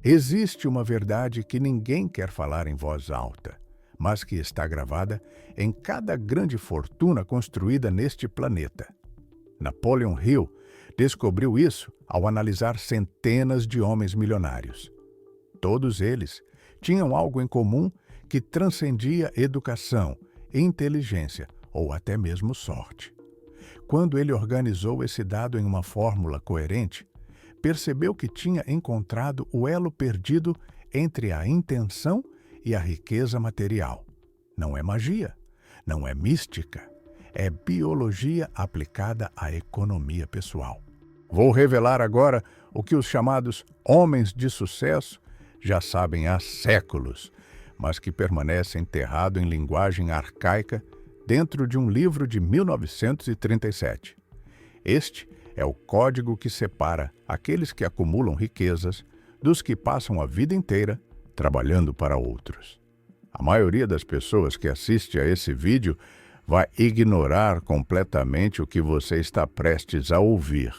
Existe uma verdade que ninguém quer falar em voz alta, mas que está gravada em cada grande fortuna construída neste planeta. Napoleon Hill descobriu isso ao analisar centenas de homens milionários. Todos eles tinham algo em comum que transcendia educação, inteligência ou até mesmo sorte. Quando ele organizou esse dado em uma fórmula coerente, percebeu que tinha encontrado o elo perdido entre a intenção e a riqueza material. Não é magia, não é mística, é biologia aplicada à economia pessoal. Vou revelar agora o que os chamados homens de sucesso já sabem há séculos, mas que permanece enterrado em linguagem arcaica dentro de um livro de 1937. Este é o código que separa aqueles que acumulam riquezas dos que passam a vida inteira trabalhando para outros. A maioria das pessoas que assiste a esse vídeo vai ignorar completamente o que você está prestes a ouvir.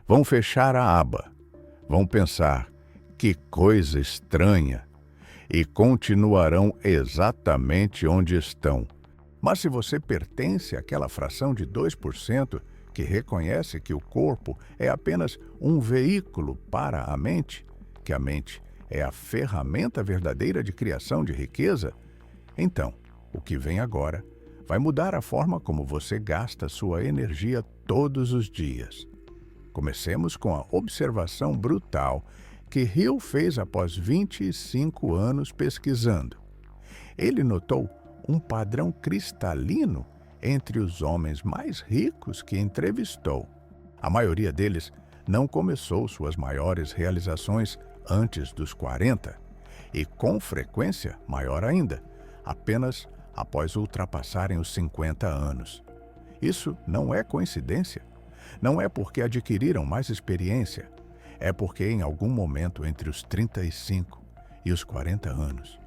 Vão fechar a aba, vão pensar, que coisa estranha, e continuarão exatamente onde estão. Mas se você pertence àquela fração de 2% que reconhece que o corpo é apenas um veículo para a mente, que a mente é a ferramenta verdadeira de criação de riqueza, então, o que vem agora vai mudar a forma como você gasta sua energia todos os dias. Comecemos com a observação brutal que Hill fez após 25 anos pesquisando. Ele notou um padrão cristalino entre os homens mais ricos que entrevistou. A maioria deles não começou suas maiores realizações antes dos 40 e, com frequência, maior ainda, apenas após ultrapassarem os 50 anos. Isso não é coincidência. Não é porque adquiriram mais experiência. É porque em algum momento entre os 35 e os 40 anos,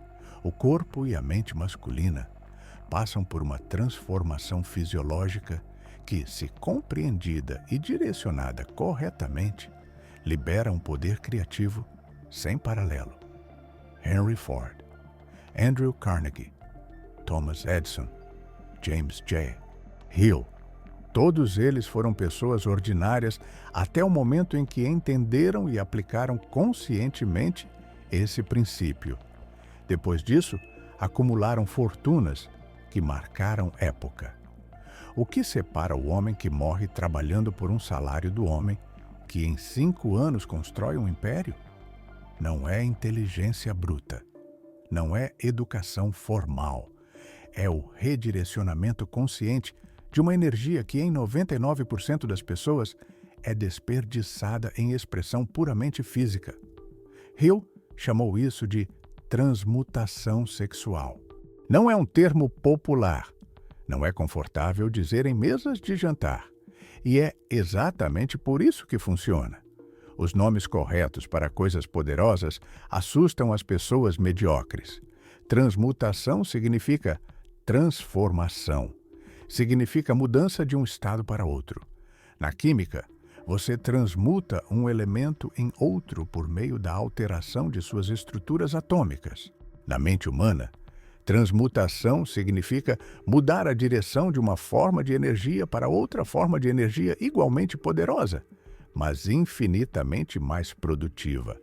o corpo e a mente masculina passam por uma transformação fisiológica que, se compreendida e direcionada corretamente, libera um poder criativo sem paralelo. Henry Ford, Andrew Carnegie, Thomas Edison, James J. Hill, todos eles foram pessoas ordinárias até o momento em que entenderam e aplicaram conscientemente esse princípio. Depois disso, acumularam fortunas que marcaram época. O que separa o homem que morre trabalhando por um salário do homem que em 5 anos constrói um império? Não é inteligência bruta, não é educação formal, é o redirecionamento consciente de uma energia que em 99% das pessoas é desperdiçada em expressão puramente física. Hill chamou isso de transmutação sexual. Não é um termo popular, não é confortável dizer em mesas de jantar, e é exatamente por isso que funciona. Os nomes corretos para coisas poderosas assustam as pessoas mediocres. Transmutação significa transformação. Significa mudança de um estado para outro. Na química, você transmuta um elemento em outro por meio da alteração de suas estruturas atômicas. Na mente humana, transmutação significa mudar a direção de uma forma de energia para outra forma de energia igualmente poderosa, mas infinitamente mais produtiva.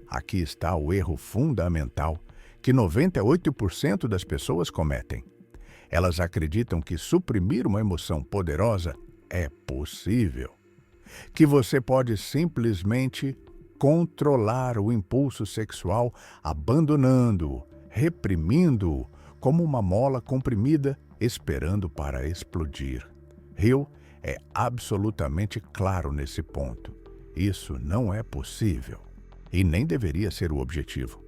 Aqui está o erro fundamental que 98% das pessoas cometem. Elas acreditam que suprimir uma emoção poderosa é possível. Que você pode simplesmente controlar o impulso sexual abandonando-o, reprimindo-o como uma mola comprimida esperando para explodir. Hill é absolutamente claro nesse ponto. Isso não é possível e nem deveria ser o objetivo.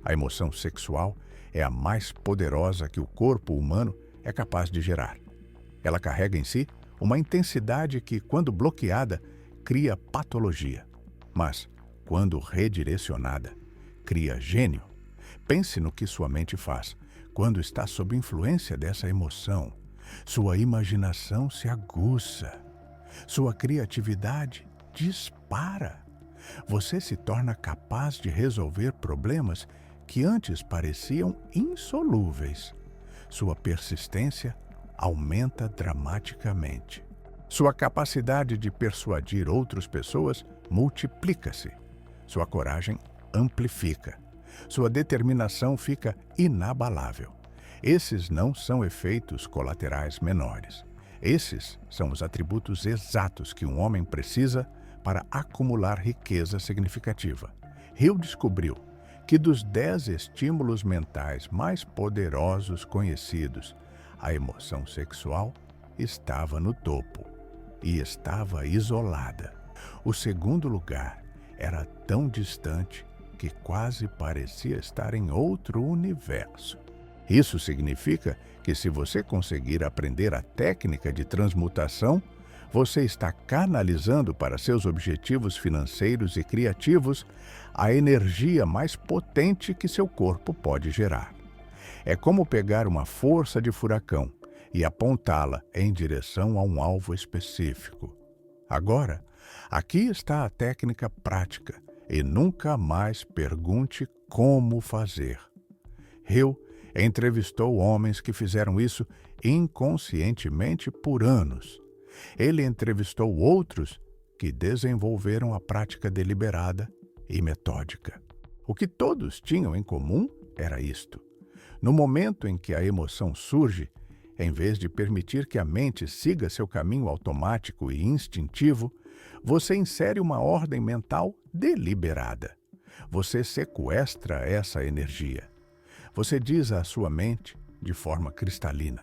A emoção sexual é a mais poderosa que o corpo humano é capaz de gerar. Ela carrega em si uma intensidade que, quando bloqueada, cria patologia. Mas, quando redirecionada, cria gênio. Pense no que sua mente faz quando está sob influência dessa emoção. Sua imaginação se aguça. Sua criatividade dispara. Você se torna capaz de resolver problemas que antes pareciam insolúveis. Sua persistência aumenta dramaticamente. Sua capacidade de persuadir outras pessoas multiplica-se. Sua coragem amplifica. Sua determinação fica inabalável. Esses não são efeitos colaterais menores. Esses são os atributos exatos que um homem precisa para acumular riqueza significativa. Hill descobriu que dos 10 estímulos mentais mais poderosos conhecidos, a emoção sexual estava no topo e estava isolada. O segundo lugar era tão distante que quase parecia estar em outro universo. Isso significa que se você conseguir aprender a técnica de transmutação, você está canalizando para seus objetivos financeiros e criativos a energia mais potente que seu corpo pode gerar. É como pegar uma força de furacão e apontá-la em direção a um alvo específico. Agora, aqui está a técnica prática e nunca mais pergunte como fazer. Hill entrevistou homens que fizeram isso inconscientemente por anos. Ele entrevistou outros que desenvolveram a prática deliberada e metódica. O que todos tinham em comum era isto. No momento em que a emoção surge, em vez de permitir que a mente siga seu caminho automático e instintivo, você insere uma ordem mental deliberada. Você sequestra essa energia. Você diz à sua mente, de forma cristalina: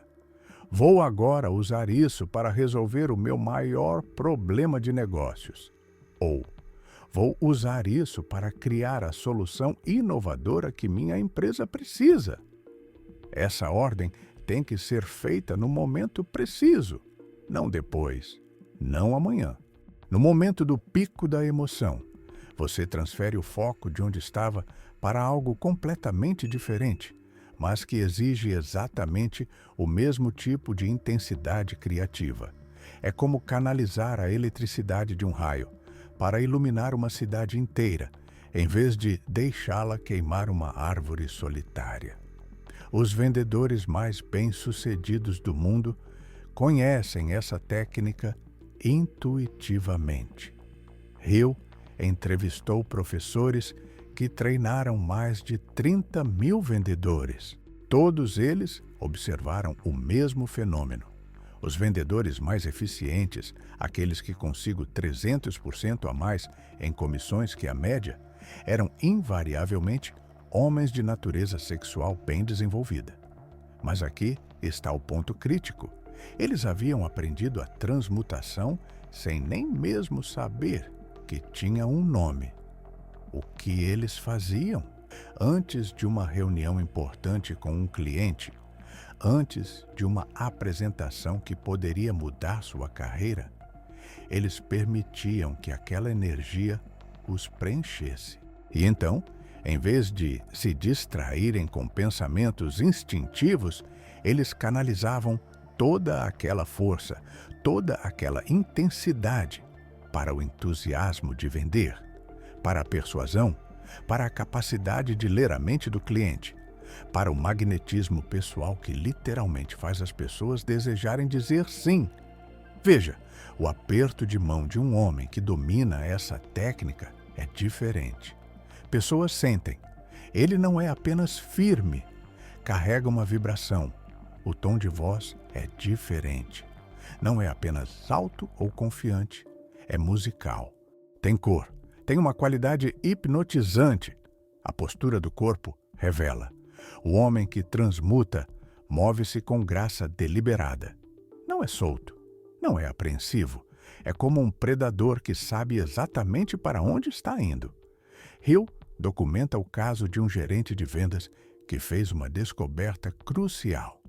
vou agora usar isso para resolver o meu maior problema de negócios. Ou, vou usar isso para criar a solução inovadora que minha empresa precisa. Essa ordem tem que ser feita no momento preciso, não depois, não amanhã. No momento do pico da emoção, você transfere o foco de onde estava para algo completamente diferente, mas que exige exatamente o mesmo tipo de intensidade criativa. É como canalizar a eletricidade de um raio para iluminar uma cidade inteira, em vez de deixá-la queimar uma árvore solitária. Os vendedores mais bem-sucedidos do mundo conhecem essa técnica intuitivamente. Hill entrevistou professores que treinaram mais de 30 mil vendedores. Todos eles observaram o mesmo fenômeno. Os vendedores mais eficientes, aqueles que consigam 300% a mais em comissões que a média, eram invariavelmente homens de natureza sexual bem desenvolvida. Mas aqui está o ponto crítico. Eles haviam aprendido a transmutação sem nem mesmo saber que tinha um nome. O que eles faziam? Antes de uma reunião importante com um cliente, antes de uma apresentação que poderia mudar sua carreira, eles permitiam que aquela energia os preenchesse. E então, em vez de se distraírem com pensamentos instintivos, eles canalizavam toda aquela força, toda aquela intensidade para o entusiasmo de vender, para a persuasão, para a capacidade de ler a mente do cliente, para o magnetismo pessoal que literalmente faz as pessoas desejarem dizer sim. Veja, o aperto de mão de um homem que domina essa técnica é diferente. Pessoas sentem. Ele não é apenas firme, carrega uma vibração. O tom de voz é diferente. Não é apenas alto ou confiante, é musical. Tem cor, tem uma qualidade hipnotizante. A postura do corpo revela. O homem que transmuta move-se com graça deliberada. Não é solto, não é apreensivo. É como um predador que sabe exatamente para onde está indo. Hill documenta o caso de um gerente de vendas que fez uma descoberta crucial.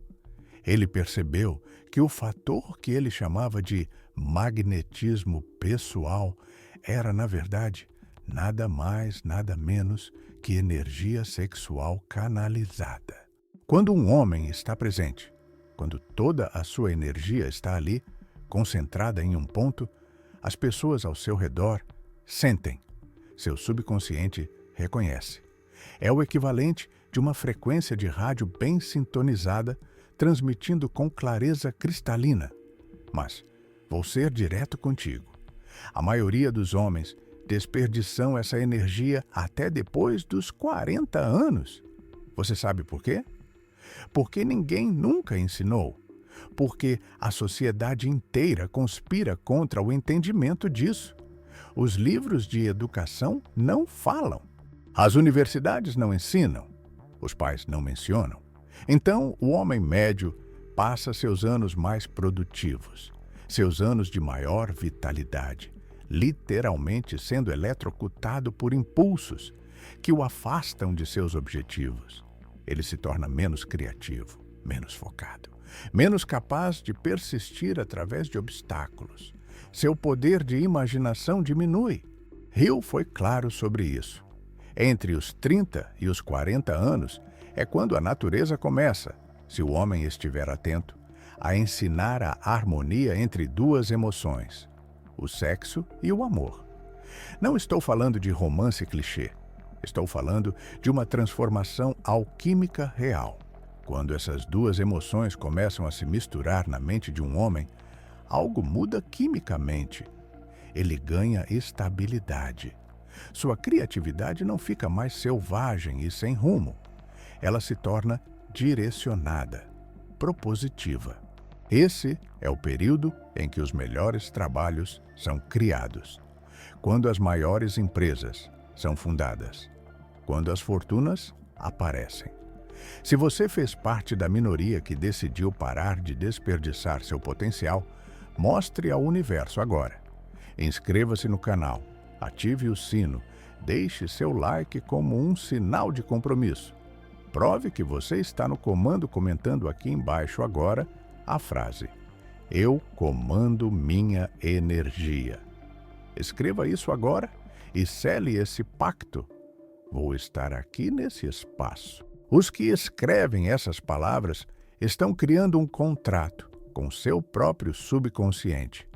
Ele percebeu que o fator que ele chamava de magnetismo pessoal era, na verdade, nada mais, nada menos que energia sexual canalizada. Quando um homem está presente, quando toda a sua energia está ali, concentrada em um ponto, as pessoas ao seu redor sentem. seu subconsciente reconhece. É o equivalente de uma frequência de rádio bem sintonizada, transmitindo com clareza cristalina. Mas vou ser direto contigo. A maioria dos homens desperdiçam essa energia até depois dos 40 anos. Você sabe por quê? Porque ninguém nunca ensinou. Porque a sociedade inteira conspira contra o entendimento disso. Os livros de educação não falam. As universidades não ensinam. Os pais não mencionam. Então, o homem médio passa seus anos mais produtivos, seus anos de maior vitalidade, literalmente sendo eletrocutado por impulsos que o afastam de seus objetivos. Ele se torna menos criativo, menos focado, menos capaz de persistir através de obstáculos. Seu poder de imaginação diminui. Hill foi claro sobre isso. Entre os 30 e os 40 anos é quando a natureza começa, se o homem estiver atento, a ensinar a harmonia entre duas emoções, o sexo e o amor. Não estou falando de romance clichê. Estou falando de uma transformação alquímica real. Quando essas duas emoções começam a se misturar na mente de um homem, algo muda quimicamente. Ele ganha estabilidade. Sua criatividade não fica mais selvagem e sem rumo. Ela se torna direcionada, propositiva. Esse é o período em que os melhores trabalhos são criados. Quando as maiores empresas são fundadas. Quando as fortunas aparecem. Se você fez parte da minoria que decidiu parar de desperdiçar seu potencial, mostre ao universo agora. Inscreva-se no canal, ative o sino, deixe seu like como um sinal de compromisso. Prove que você está no comando comentando aqui embaixo agora a frase: "Eu comando minha energia". Escreva isso agora e sele esse pacto. Vou estar aqui nesse espaço. Os que escrevem essas palavras estão criando um contrato com seu próprio subconsciente.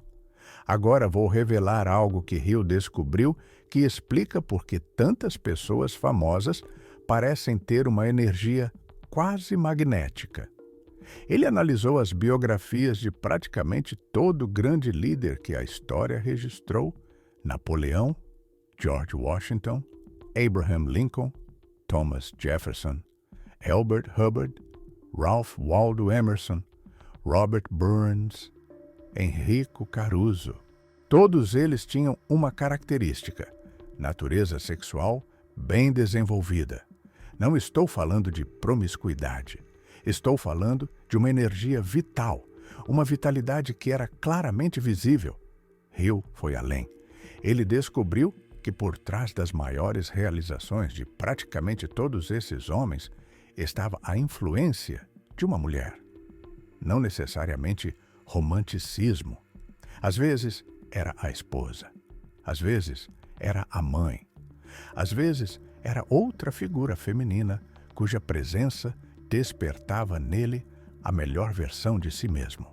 Agora vou revelar algo que Hill descobriu que explica por que tantas pessoas famosas parecem ter uma energia quase magnética. Ele analisou as biografias de praticamente todo grande líder que a história registrou: Napoleão, George Washington, Abraham Lincoln, Thomas Jefferson, Elbert Hubbard, Ralph Waldo Emerson, Robert Burns, Enrico Caruso. Todos eles tinham uma característica: natureza sexual bem desenvolvida. Não estou falando de promiscuidade. Estou falando de uma energia vital, uma vitalidade que era claramente visível. Hill foi além. Ele descobriu que por trás das maiores realizações de praticamente todos esses homens estava a influência de uma mulher. Não necessariamente romanticismo. Às vezes era a esposa. Às vezes era a mãe. Às vezes era outra figura feminina cuja presença despertava nele a melhor versão de si mesmo.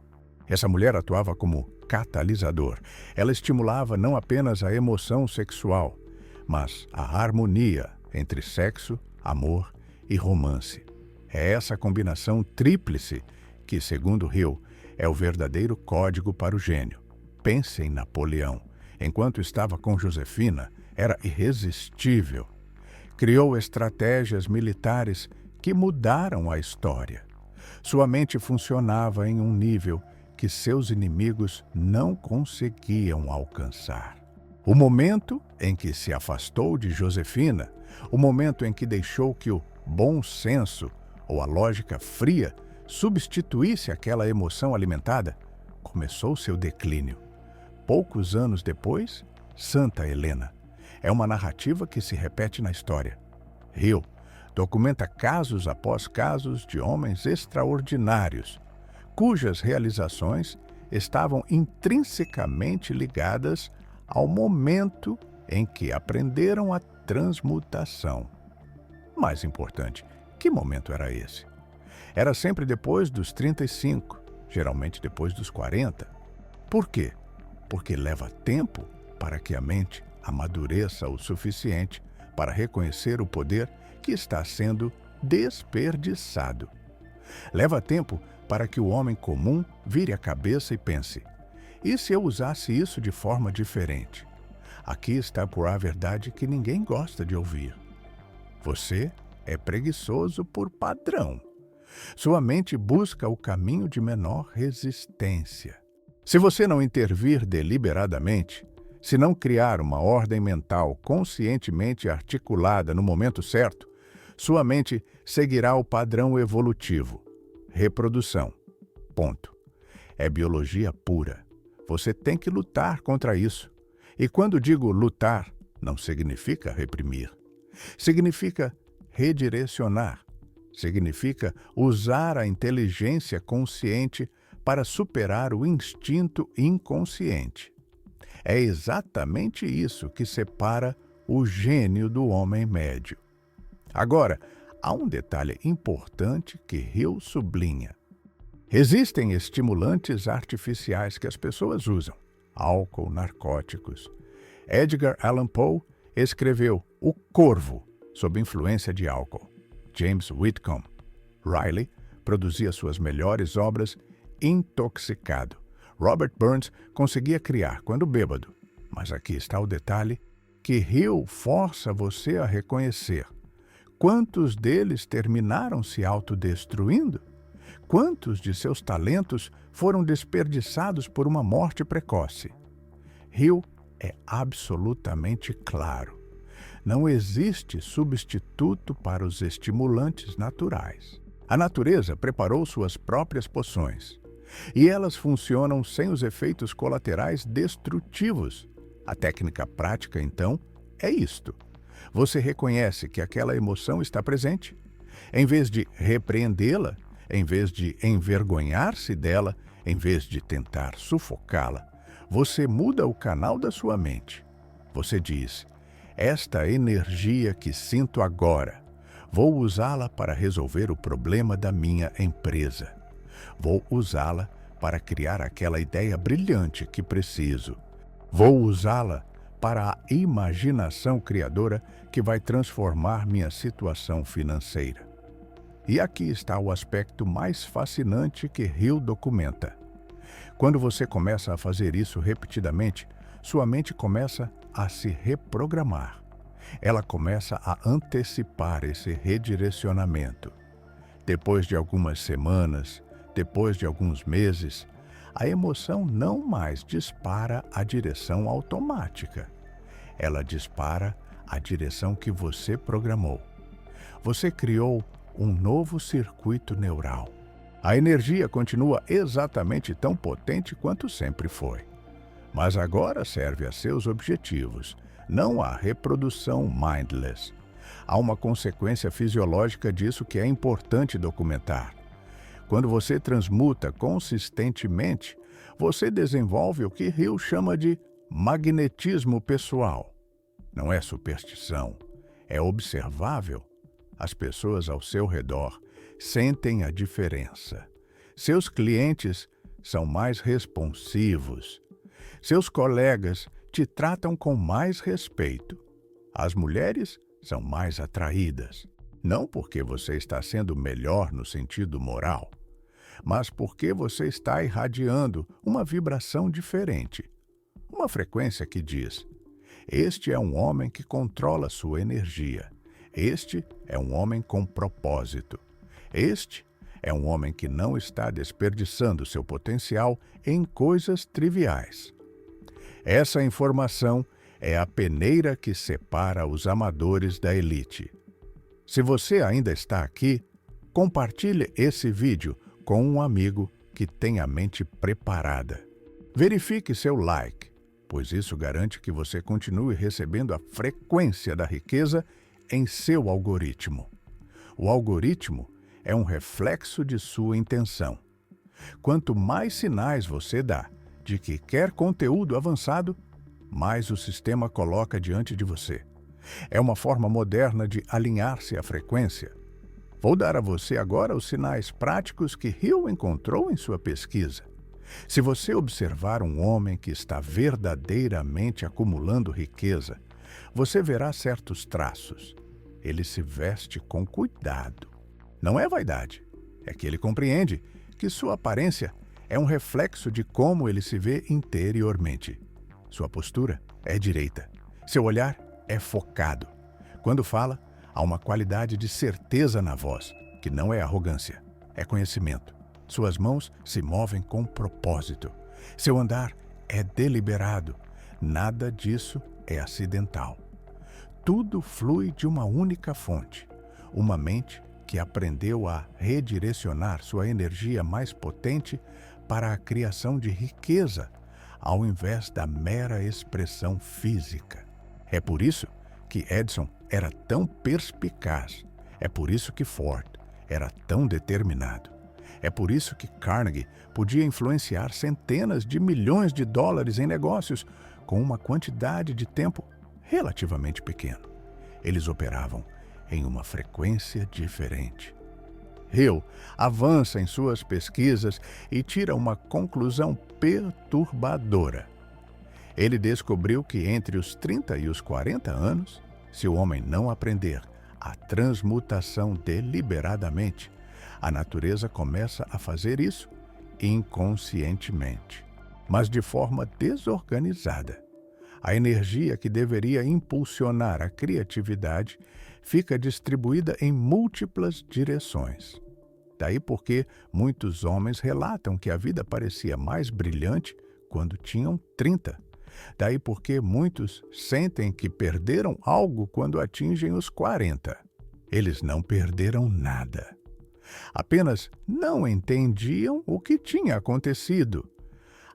Essa mulher atuava como catalisador. Ela estimulava não apenas a emoção sexual, mas a harmonia entre sexo, amor e romance. É essa combinação tríplice que, segundo Hill, é o verdadeiro código para o gênio. Pense em Napoleão. Enquanto estava com Josefina, era irresistível. Criou estratégias militares que mudaram a história. Sua mente funcionava em um nível que seus inimigos não conseguiam alcançar. O momento em que se afastou de Josefina, o momento em que deixou que o bom senso ou a lógica fria substituísse aquela emoção alimentada, começou seu declínio. Poucos anos depois, Santa Helena. É uma narrativa que se repete na história. Hill documenta casos após casos de homens extraordinários, cujas realizações estavam intrinsecamente ligadas ao momento em que aprenderam a transmutação. Mais importante, que momento era esse? Era sempre depois dos 35, geralmente depois dos 40. Por quê? Porque leva tempo para que a mente amadureça o suficiente para reconhecer o poder que está sendo desperdiçado. Leva tempo para que o homem comum vire a cabeça e pense: e se eu usasse isso de forma diferente? Aqui está a verdade que ninguém gosta de ouvir. Você é preguiçoso por padrão. Sua mente busca o caminho de menor resistência. Se você não intervir deliberadamente, se não criar uma ordem mental conscientemente articulada no momento certo, sua mente seguirá o padrão evolutivo. Reprodução. Ponto. É biologia pura. Você tem que lutar contra isso. E quando digo lutar, não significa reprimir. Significa redirecionar. Significa usar a inteligência consciente para superar o instinto inconsciente. É exatamente isso que separa o gênio do homem médio. Agora, há um detalhe importante que Hill sublinha. Existem estimulantes artificiais que as pessoas usam, álcool, narcóticos. Edgar Allan Poe escreveu O Corvo, sob influência de álcool. James Whitcomb Riley produzia suas melhores obras intoxicado. Robert Burns conseguia criar quando bêbado. Mas aqui está o detalhe que Hill força você a reconhecer. Quantos deles terminaram se autodestruindo? Quantos de seus talentos foram desperdiçados por uma morte precoce? Hill é absolutamente claro. Não existe substituto para os estimulantes naturais. A natureza preparou suas próprias poções. E elas funcionam sem os efeitos colaterais destrutivos. A técnica prática, então, é isto. Você reconhece que aquela emoção está presente. Em vez de repreendê-la, em vez de envergonhar-se dela, em vez de tentar sufocá-la, você muda o canal da sua mente. Você diz: esta energia que sinto agora, vou usá-la para resolver o problema da minha empresa. Vou usá-la para criar aquela ideia brilhante que preciso. Vou usá-la para a imaginação criadora que vai transformar minha situação financeira. E aqui está o aspecto mais fascinante que Hill documenta. Quando você começa a fazer isso repetidamente, sua mente começa a se reprogramar. Ela começa a antecipar esse redirecionamento. Depois de algumas semanas, depois de alguns meses, a emoção não mais dispara a direção automática. Ela dispara a direção que você programou. Você criou um novo circuito neural. A energia continua exatamente tão potente quanto sempre foi. Mas agora serve a seus objetivos, não a reprodução mindless. Há uma consequência fisiológica disso que é importante documentar. Quando você transmuta consistentemente, você desenvolve o que Hill chama de magnetismo pessoal. Não é superstição, é observável. As pessoas ao seu redor sentem a diferença. Seus clientes são mais responsivos. Seus colegas te tratam com mais respeito. As mulheres são mais atraídas. Não porque você está sendo melhor no sentido moral, mas porque você está irradiando uma vibração diferente. Uma frequência que diz: este é um homem que controla sua energia. Este é um homem com propósito. Este é um homem que não está desperdiçando seu potencial em coisas triviais. Essa informação é a peneira que separa os amadores da elite. Se você ainda está aqui, compartilhe esse vídeo com um amigo que tem a mente preparada. Verifique seu like, pois isso garante que você continue recebendo a frequência da riqueza em seu algoritmo. O algoritmo é um reflexo de sua intenção. Quanto mais sinais você dá de que quer conteúdo avançado, mais o sistema coloca diante de você. É uma forma moderna de alinhar-se à frequência. Vou dar a você agora os sinais práticos que Hill encontrou em sua pesquisa. Se você observar um homem que está verdadeiramente acumulando riqueza, você verá certos traços. Ele se veste com cuidado. Não é vaidade, é que ele compreende que sua aparência é um reflexo de como ele se vê interiormente. Sua postura é direita. Seu olhar é focado. Quando fala, há uma qualidade de certeza na voz, que não é arrogância, é conhecimento. Suas mãos se movem com propósito. Seu andar é deliberado. Nada disso é acidental. Tudo flui de uma única fonte. Uma mente que aprendeu a redirecionar sua energia mais potente para a criação de riqueza, ao invés da mera expressão física. É por isso que Edison era tão perspicaz. É por isso que Ford era tão determinado. É por isso que Carnegie podia influenciar centenas de milhões de dólares em negócios com uma quantidade de tempo relativamente pequena. Eles operavam em uma frequência diferente. Hill avança em suas pesquisas e tira uma conclusão perturbadora. Ele descobriu que entre os 30 e os 40 anos, se o homem não aprender a transmutação deliberadamente, a natureza começa a fazer isso inconscientemente, mas de forma desorganizada. A energia que deveria impulsionar a criatividade fica distribuída em múltiplas direções. Daí porque muitos homens relatam que a vida parecia mais brilhante quando tinham 30. Daí porque muitos sentem que perderam algo quando atingem os 40. Eles não perderam nada. Apenas não entendiam o que tinha acontecido.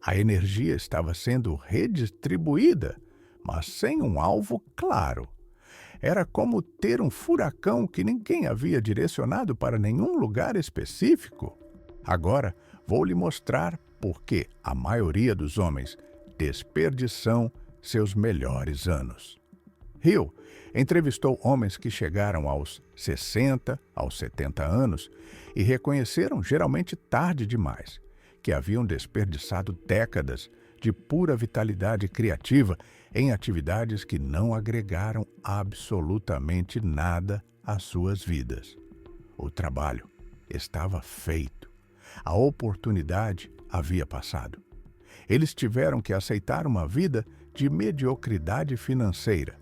A energia estava sendo redistribuída, mas sem um alvo claro. Era como ter um furacão que ninguém havia direcionado para nenhum lugar específico. Agora vou lhe mostrar por que a maioria dos homens desperdiçam seus melhores anos. Hill entrevistou homens que chegaram aos 60, aos 70 anos e reconheceram, geralmente tarde demais, que haviam desperdiçado décadas de pura vitalidade criativa em atividades que não agregaram absolutamente nada às suas vidas. O trabalho estava feito. A oportunidade havia passado. Eles tiveram que aceitar uma vida de mediocridade financeira,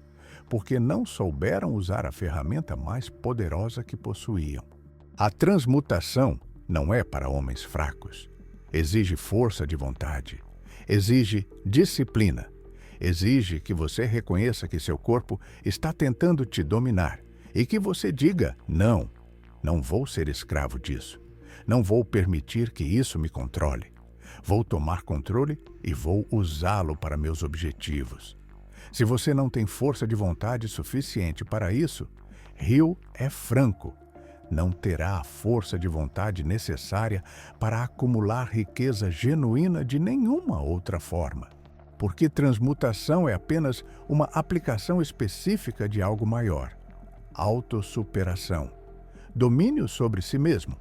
porque não souberam usar a ferramenta mais poderosa que possuíam. A transmutação não é para homens fracos. Exige força de vontade, exige disciplina, exige que você reconheça que seu corpo está tentando te dominar e que você diga: não, não vou ser escravo disso. Não vou permitir que isso me controle. Vou tomar controle e vou usá-lo para meus objetivos. Se você não tem força de vontade suficiente para isso, Hill é franco. Não terá a força de vontade necessária para acumular riqueza genuína de nenhuma outra forma. Porque transmutação é apenas uma aplicação específica de algo maior. Autossuperação. Domínio sobre si mesmo.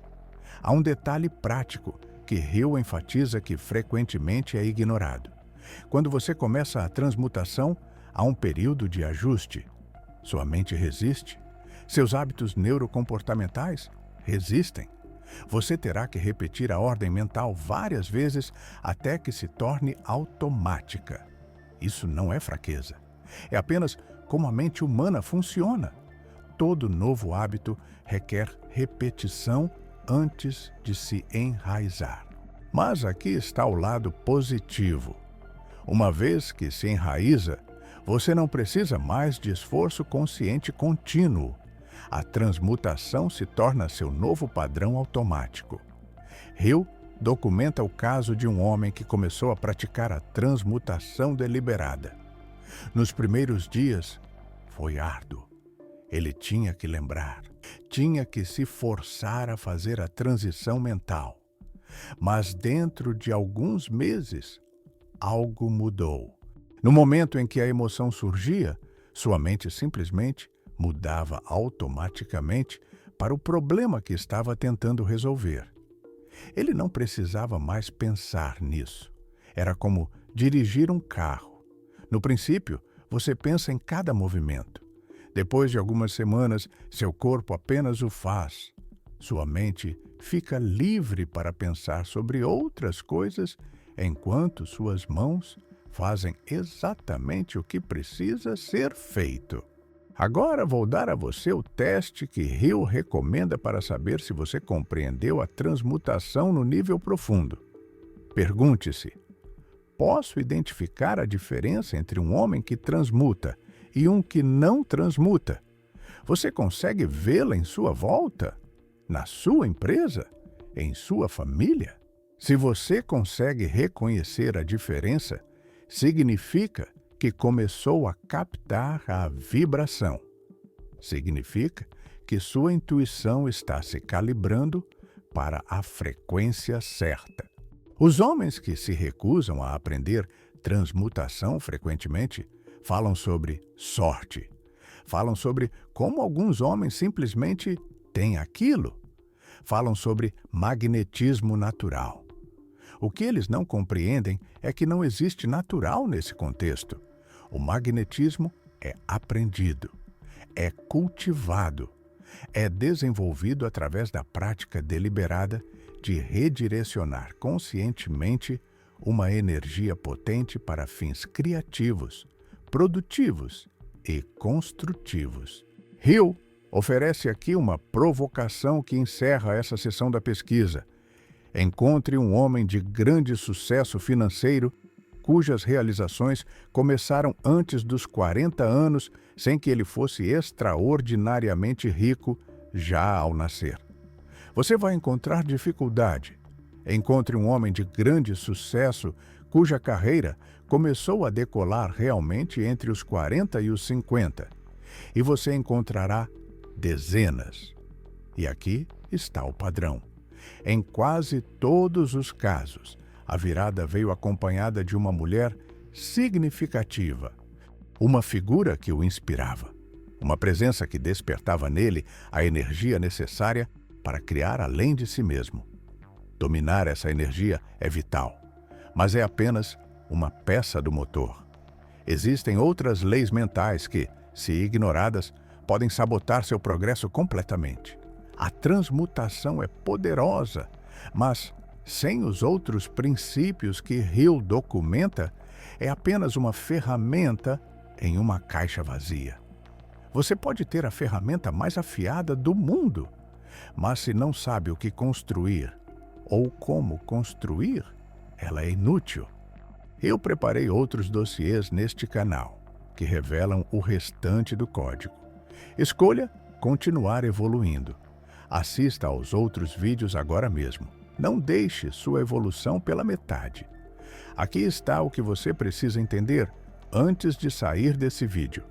Há um detalhe prático que Hill enfatiza que frequentemente é ignorado. Quando você começa a transmutação, há um período de ajuste. Sua mente resiste. Seus hábitos neurocomportamentais resistem. Você terá que repetir a ordem mental várias vezes até que se torne automática. Isso não é fraqueza. É apenas como a mente humana funciona. Todo novo hábito requer repetição antes de se enraizar. Mas aqui está o lado positivo. Uma vez que se enraiza, você não precisa mais de esforço consciente contínuo. A transmutação se torna seu novo padrão automático. Hill documenta o caso de um homem que começou a praticar a transmutação deliberada. Nos primeiros dias, foi árduo. Ele tinha que lembrar, tinha que se forçar a fazer a transição mental. Mas dentro de alguns meses, algo mudou. No momento em que a emoção surgia, sua mente simplesmente mudava automaticamente para o problema que estava tentando resolver. Ele não precisava mais pensar nisso. Era como dirigir um carro. No princípio, você pensa em cada movimento. Depois de algumas semanas, seu corpo apenas o faz. Sua mente fica livre para pensar sobre outras coisas, enquanto suas mãos fazem exatamente o que precisa ser feito. Agora vou dar a você o teste que Hill recomenda para saber se você compreendeu a transmutação no nível profundo. Pergunte-se: posso identificar a diferença entre um homem que transmuta e um que não transmuta? Você consegue vê-la em sua volta? Na sua empresa? Em sua família? Se você consegue reconhecer a diferença, significa que começou a captar a vibração. Significa que sua intuição está se calibrando para a frequência certa. Os homens que se recusam a aprender transmutação frequentemente falam sobre sorte. Falam sobre como alguns homens simplesmente têm aquilo. Falam sobre magnetismo natural. O que eles não compreendem é que não existe natural nesse contexto. O magnetismo é aprendido, é cultivado, é desenvolvido através da prática deliberada de redirecionar conscientemente uma energia potente para fins criativos, produtivos e construtivos. Hill oferece aqui uma provocação que encerra essa sessão da pesquisa. Encontre um homem de grande sucesso financeiro cujas realizações começaram antes dos 40 anos, sem que ele fosse extraordinariamente rico já ao nascer. Você vai encontrar dificuldade. Encontre um homem de grande sucesso cuja carreira começou a decolar realmente entre os 40 e os 50. E você encontrará dezenas. E aqui está o padrão. Em quase todos os casos, a virada veio acompanhada de uma mulher significativa, uma figura que o inspirava, uma presença que despertava nele a energia necessária para criar além de si mesmo. Dominar essa energia é vital, mas é apenas uma peça do motor. Existem outras leis mentais que, se ignoradas, podem sabotar seu progresso completamente. A transmutação é poderosa, mas sem os outros princípios que Hill documenta, é apenas uma ferramenta em uma caixa vazia. Você pode ter a ferramenta mais afiada do mundo, mas se não sabe o que construir ou como construir, ela é inútil. Eu preparei outros dossiês neste canal, que revelam o restante do código. Escolha continuar evoluindo. Assista aos outros vídeos agora mesmo. Não deixe sua evolução pela metade. Aqui está o que você precisa entender antes de sair desse vídeo.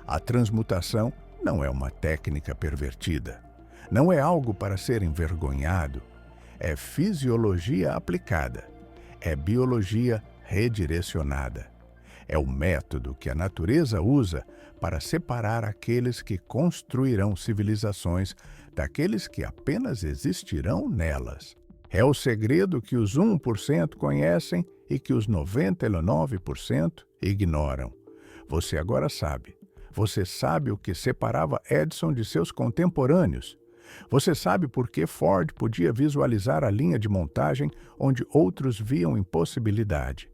A transmutação não é uma técnica pervertida. Não é algo para ser envergonhado. É fisiologia aplicada. É biologia redirecionada. É o método que a natureza usa para separar aqueles que construirão civilizações daqueles que apenas existirão nelas. É o segredo que os 1% conhecem e que os 99% ignoram. Você agora sabe. Você sabe o que separava Edison de seus contemporâneos. Você sabe por que Ford podia visualizar a linha de montagem onde outros viam impossibilidade.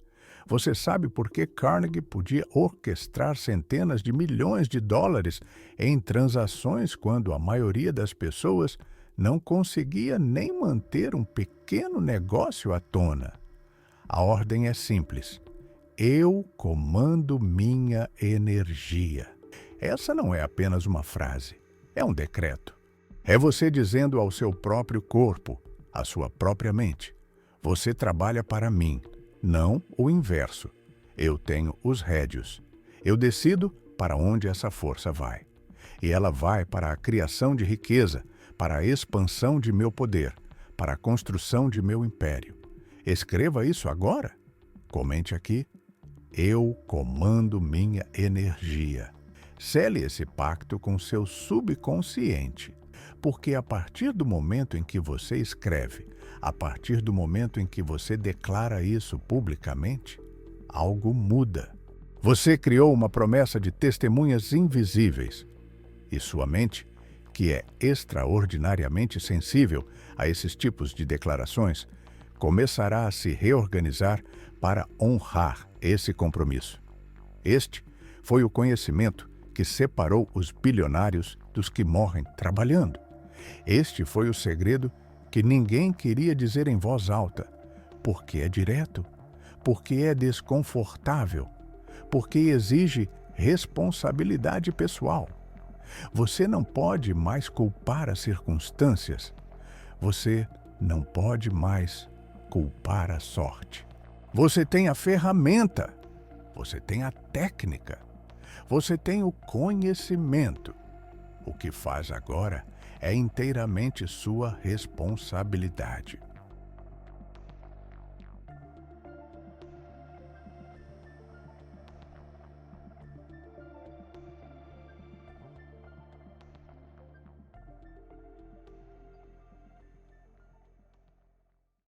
Você sabe por que Carnegie podia orquestrar centenas de milhões de dólares em transações quando a maioria das pessoas não conseguia nem manter um pequeno negócio à tona. A ordem é simples. Eu comando minha energia. Essa não é apenas uma frase, é um decreto. É você dizendo ao seu próprio corpo, à sua própria mente: você trabalha para mim, não o inverso. Eu tenho os rédeos. Eu decido para onde essa força vai. E ela vai para a criação de riqueza, para a expansão de meu poder, para a construção de meu império. Escreva isso agora. Comente aqui: eu comando minha energia. Sele esse pacto com seu subconsciente. Porque a partir do momento em que você escreve, a partir do momento em que você declara isso publicamente, algo muda. Você criou uma promessa de testemunhas invisíveis. E sua mente, que é extraordinariamente sensível a esses tipos de declarações, começará a se reorganizar para honrar esse compromisso. Este foi o conhecimento que separou os bilionários dos que morrem trabalhando. Este foi o segredo que ninguém queria dizer em voz alta, porque é direto, porque é desconfortável, porque exige responsabilidade pessoal. Você não pode mais culpar as circunstâncias. Você não pode mais culpar a sorte. Você tem a ferramenta. Você tem a técnica. Você tem o conhecimento. O que faz agora é inteiramente sua responsabilidade.